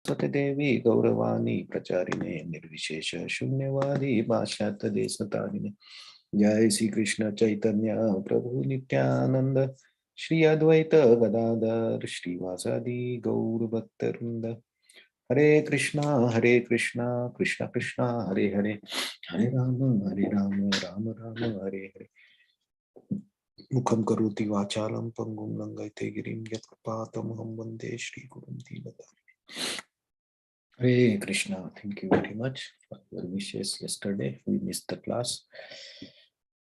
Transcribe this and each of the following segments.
Saraswati Devi Gauravani Pracharine Nirvishesha Shunyavadi Bhashyata Desatarine Jai Sri Krishna Chaitanya Prabhu Nityananda Shri Advaita Gadadhar Shri Vasadi Gaur Bhaktarinda Hare Krishna Krishna Krishna Hare Hare Hare Rama Rama Rama Hare Hare Mukham karoti vachalam pangum langaite girim yatpatamaham vande Shri Gurum Dinadam. Hare Krishna, thank you very much for your wishes yesterday. We missed the class.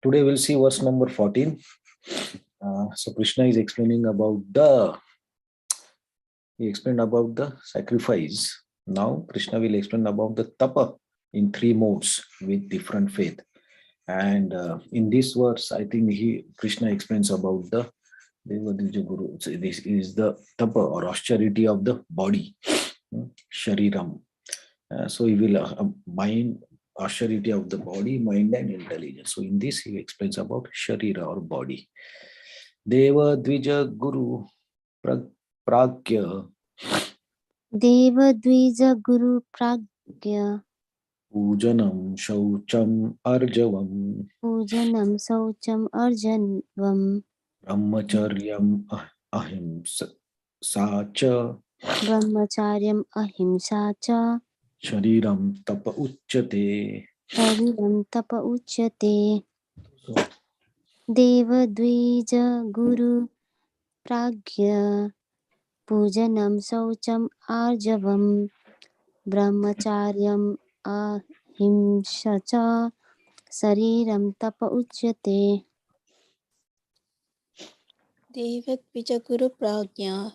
Today we'll see verse number 14. So Krishna is explaining about he explained about the sacrifice. Now Krishna will explain about the tapa in three modes with different faith. And in this verse, I think Krishna explains about the Guru. So this is the tapa or austerity of the body, shariram. So he will mind austerity of the body, mind and intelligence. So in this he explains about sharira or body. Deva Dvija Guru Pragya Deva Dvija Guru Pragya Pujanam Shaucham Arjavam Pujanam Saucham Arjanvam Brahmacharyam Ahimsa Sacha Brahmacharyam Ahimsa Cha Shariram Tapa Uchyate. Shariram Tapa Uchyate. Deva Dvija Guru Pragya Pujanam Saucham Arjavam Brahmacharyam Ahimsa Cha Sariram Tapa Uchyate. Devatvijaguru pragya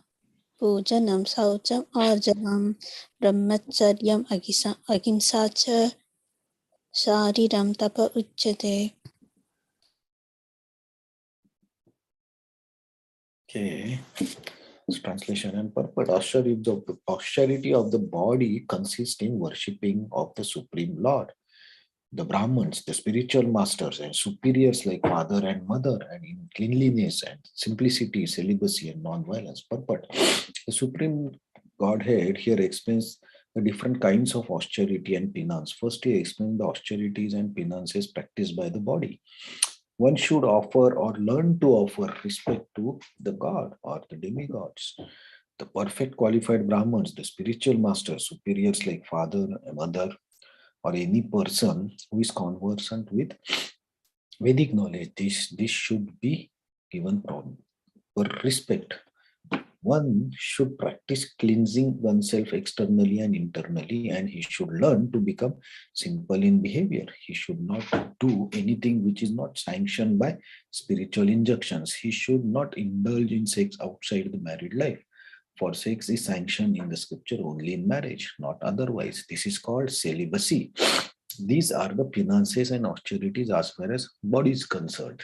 pujanam saucham arjavam brahmacharyam ahimsa cha shariram tapa uchyate. Okay. Translation and purport. Austerity of the body consists in worshipping of the Supreme Lord. The Brahmins, the spiritual masters and superiors like father and mother, and in cleanliness and simplicity, celibacy and non-violence. Purport. The Supreme Godhead here explains the different kinds of austerity and penance. First, he explains the austerities and penances practiced by the body. One should offer or learn to offer respect to the God or the demigods. The perfect qualified Brahmins, the spiritual masters, superiors like father, mother, or any person who is conversant with Vedic knowledge, this should be given proper respect. One should practice cleansing oneself externally and internally, and he should learn to become simple in behavior. He should not do anything which is not sanctioned by spiritual injunctions. He should not indulge in sex outside the married life. For sex is sanctioned in the scripture only in marriage, not otherwise. This is called celibacy. These are the penances and austerities as far as body is concerned.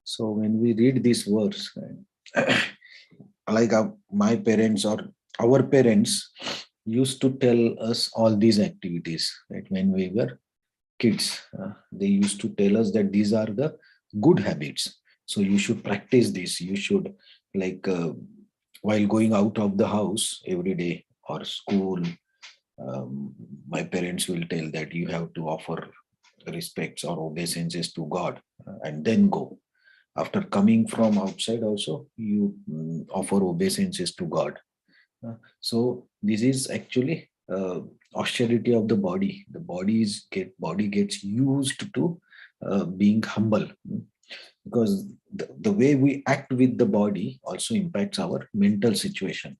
So when we read this verse, like my parents or our parents used to tell us all these activities, right? When we were kids, they used to tell us that these are the good habits. So you should practice this. You should while going out of the house every day or school, my parents will tell that you have to offer respects or obeisances to God and then go. After coming from outside also, you offer obeisances to God. So this is actually austerity of the body. The body gets used to being humble, because the way we act with the body also impacts our mental situation.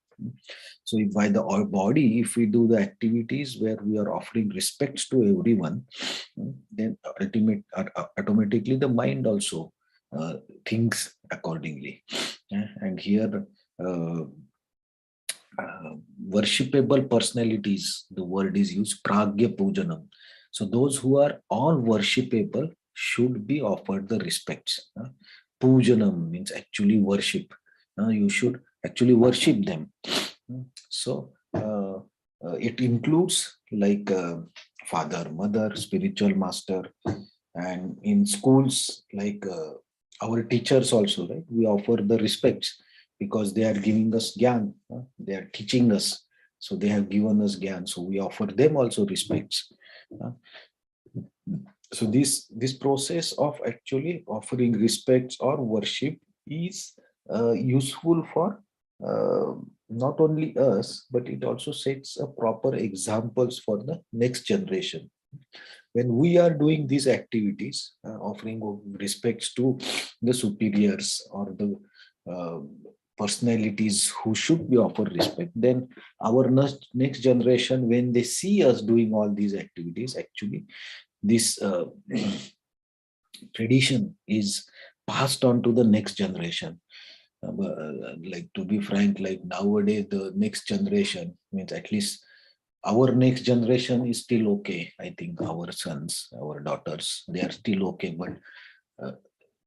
So if by our body, if we do the activities where we are offering respects to everyone, then automatically the mind also thinks accordingly. And here worshipable personalities, the word is used, pragya pujanam. So those who are all worshipable should be offered the respects. Pujanam means actually worship. You should actually worship them. So it includes like father, mother, spiritual master, and in schools like our teachers also, right? We offer the respects because they are giving us gyan, they are teaching us So they have given us gyan, so we offer them also respects. So this process of actually offering respects or worship is useful for not only us, but it also sets a proper examples for the next generation. When we are doing these activities, offering respects to the superiors or the uh, personalities who should be offered respect, then our next generation, when they see us doing all these activities, actually this tradition is passed on to the next generation. Like, to be frank, like nowadays the next generation means, at least our next generation is still okay. I think our sons, our daughters, they are still okay, but uh,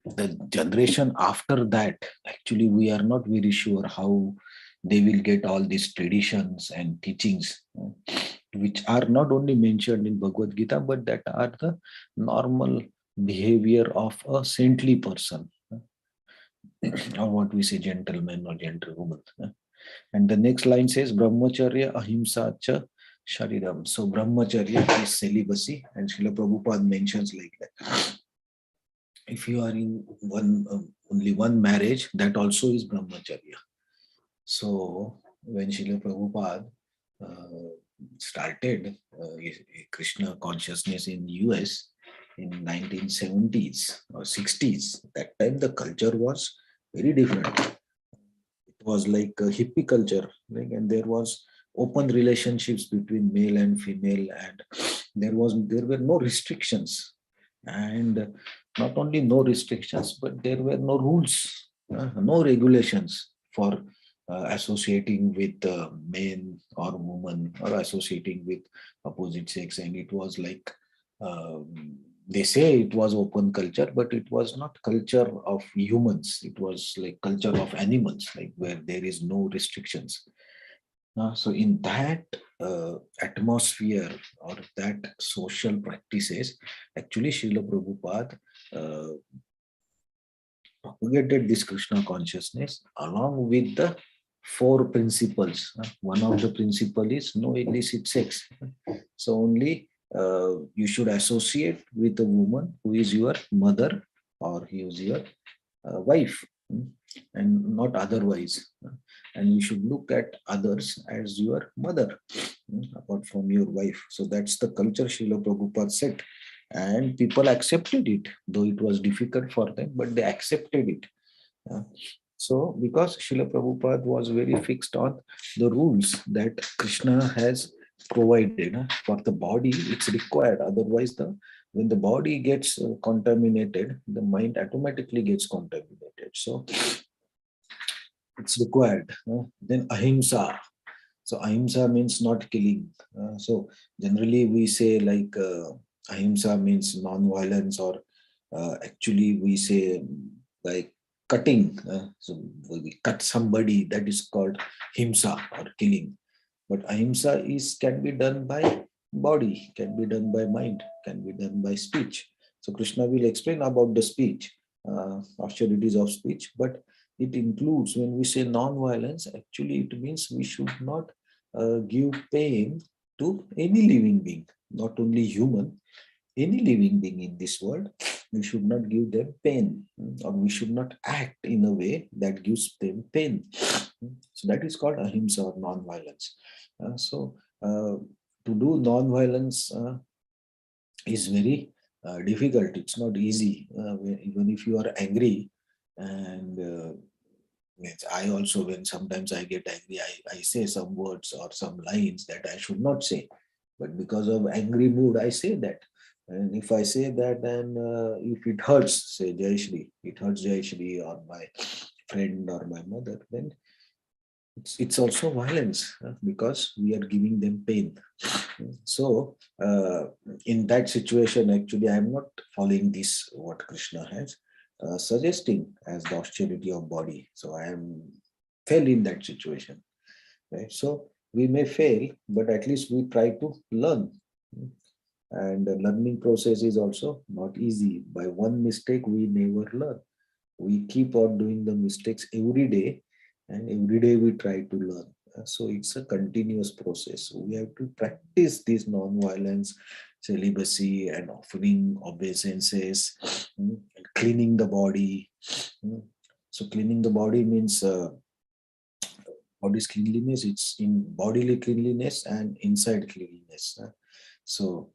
the generation after that, actually we are not very sure how they will get all these traditions and teachings, which are not only mentioned in Bhagavad Gita, but that are the normal behavior of a saintly person, or what we say, gentleman or gentlewoman. And the next line says, Brahmacharya ahimsa cha shariram. So Brahmacharya is celibacy, and Srila Prabhupada mentions like that. If you are in only one marriage, that also is Brahmacharya. So when Srila Prabhupada started Krishna consciousness in US in 1970s or 60s, that time the culture was very different. It was like a hippie culture, like, and there was open relationships between male and female, and there were no restrictions, and not only no restrictions, but there were no rules, no regulations for associating with men or women, or associating with opposite sex. And it was like, they say it was open culture, but it was not culture of humans. It was like culture of animals, like where there is no restrictions. So in that atmosphere, or that social practices, actually Srila Prabhupada uh, propagated this Krishna consciousness along with the four principles. One of the principle is no illicit sex. So only you should associate with a woman who is your mother, or who is your wife, and not otherwise. And you should look at others as your mother, apart from your wife. So that's the culture Srila Prabhupada set. And people accepted it, though it was difficult for them, but they accepted it. Uh, So, because Srila Prabhupada was very fixed on the rules that Krishna has provided for the body, it's required. Otherwise, when the body gets contaminated, the mind automatically gets contaminated. So, it's required. Then ahimsa. So ahimsa means not killing. So generally we say like ahimsa means non-violence, or actually we say like cutting. So we cut somebody, that is called himsa, or killing. But ahimsa can be done by body, can be done by mind, can be done by speech. So Krishna will explain about the speech, austerities of speech, but it includes, when we say non-violence, actually it means we should not give pain to any living being, not only human, any living being in this world. We should not give them pain, or we should not act in a way that gives them pain. So that is called ahimsa, or non-violence. So to do non-violence is very difficult. It's not easy. Even if you are angry, and yes, I also, when sometimes I get angry, I say some words or some lines that I should not say. But because of angry mood, I say that. And if I say that, then if it hurts, say Jai Shri, it hurts Jai Shri or my friend or my mother, then it's also violence, because we are giving them pain. So in that situation, actually, I am not following this, what Krishna has suggesting as the austerity of body. So I am fail in that situation, right? So we may fail, but at least we try to learn. And the learning process is also not easy. By one mistake, we never learn. We keep on doing the mistakes every day, and every day we try to learn. So it's a continuous process. We have to practice this non-violence, celibacy, and offering obeisances, and cleaning the body. Mm. So cleaning the body means body's cleanliness. It's in bodily cleanliness and inside cleanliness. So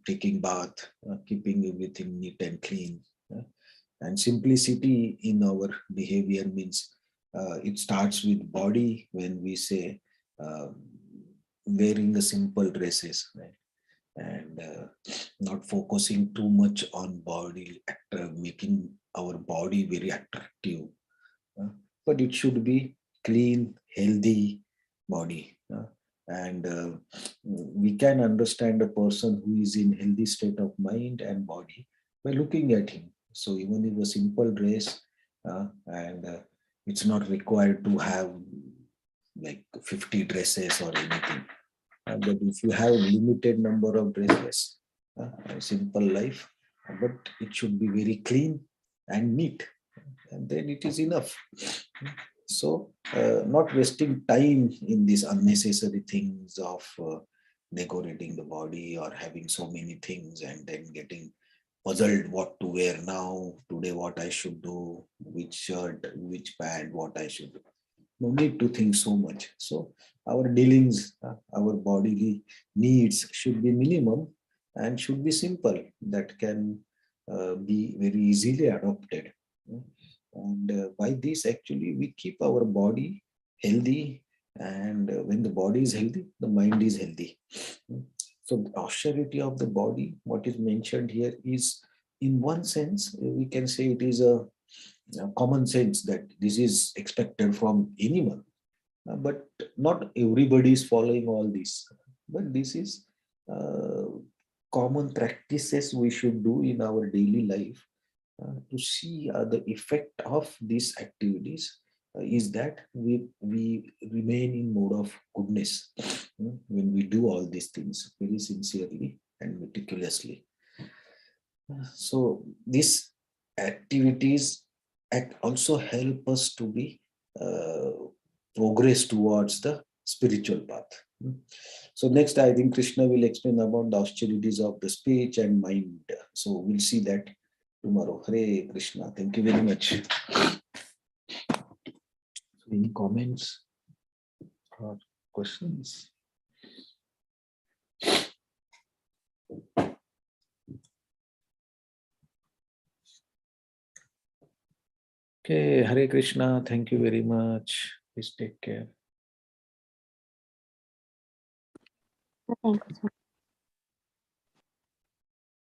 taking bath, keeping everything neat and clean. And simplicity in our behavior means it starts with body when we say uh, wearing the simple dresses, right? And not focusing too much on body, making our body very attractive. uh, but it should be clean, healthy body. And we can understand a person who is in healthy state of mind and body by looking at him. So even if a simple dress, and it's not required to have like 50 dresses or anything. But if you have limited number of dresses, a simple life, but it should be very clean and neat, and then it is enough. So not wasting time in these unnecessary things of decorating the body or having so many things and then getting puzzled what to wear now, today what I should do, which shirt, which pant, what I should do. No need to think so much. So our dealings, our bodily needs should be minimum and should be simple, that can be very easily adopted. And by this, actually, we keep our body healthy. And when the body is healthy, the mind is healthy. So the austerity of the body, what is mentioned here is, in one sense, we can say it is a common sense that this is expected from anyone. But not everybody is following all this. But this is uh, common practices we should do in our daily life to see the effect of these activities. Is that we remain in mode of goodness when we do all these things very sincerely and meticulously. So these activities also help us to be uh, progress towards the spiritual path. So next, I think Krishna will explain about the austerities of the speech and mind. So we'll see that tomorrow. Hare Krishna. Thank you very much. So any comments or questions? Okay, Hare Krishna. Thank you very much. Please take care. Thank you so